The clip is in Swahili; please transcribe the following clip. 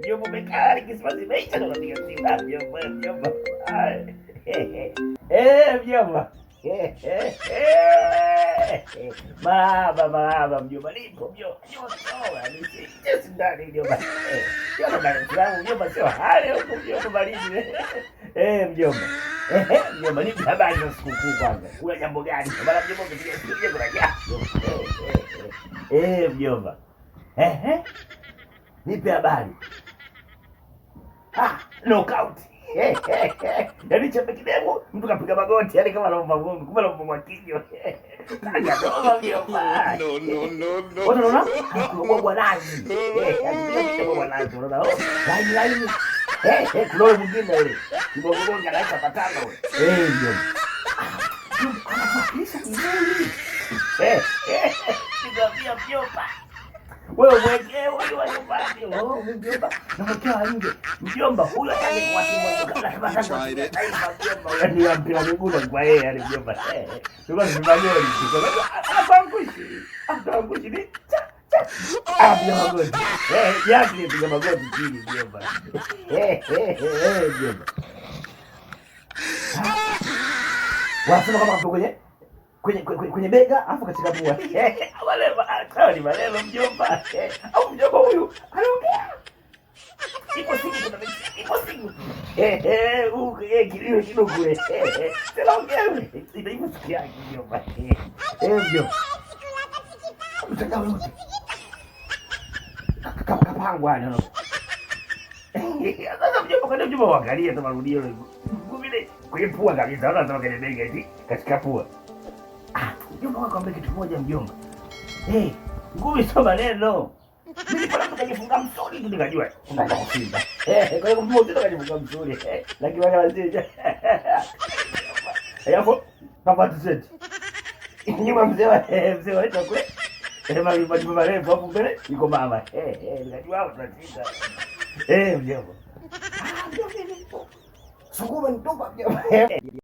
Mjomba umekaa Krismasi imeisha ndo unapiga simu. Mjomba. Mjomba. Mahaba mjomba, nipo mjomba. Yes ndani mjomba. Mjomba Dar es Salaam mjomba, sio hali huko mjomba baridi. Mjomba. Mjomba, nipe habari za sikukuu kwanza. Kuna jambo gani? Bana mjomba ukipiga simu kuna jambo. Mjomba. Nipe habari. Knockout. Yaani chepe kidogo mtu kapiga magoti yani kama anaomba Mungu, kumbe anaomba kijo. Ndio mjomba. No. Watu wanaona kwa bwanazi. Kwa bwanazi unaona. Laini. Kuna mwingine yule. Kibogo anaita patano yule. Mjomba. Anafakirisha vizuri. Ndio mjomba. Wewe mwenyewe wa nyumbani, mjomba. Namtoa nje. Mjomba huyo alikuwa timu kama mjomba. Ndio mpira miguu kwa yeye yani mjomba. Sio tunajua Apangushi ni. Piga magoti. Yake piga magoti chini mjomba. Mjomba. Wasema kama mtu kwenye bega afu katika pua. Ni maneno mjomba. Au mjomba huyu anaongea. Ipo siku. Kilio kidogo kule. Tena ongea. Ipo siku yake mjomba. Mjomba. Mtandao wote. Kapangwa ndio. Sasa mjomba waangalia kama rudio hilo. Vile kwenye pua kabisa. Unaona kwenye bega hivi katika pua. Mjomba wako ambaye kitu moja mjomba. Ngumi sio maneno. Mimi kwa sababu kajifunga msuri tu nikajua. Unataka kushinda. Kwa hiyo mmoja kajifunga msuri. Lakini wale wazee. Hapo papa tuseti. Nyuma mzee wetu kule. Maji marefu hapo mbele iko mama. Nikajua hapo tunashinda. Mjomba. Mjomba. Sukuma nitoka mjomba.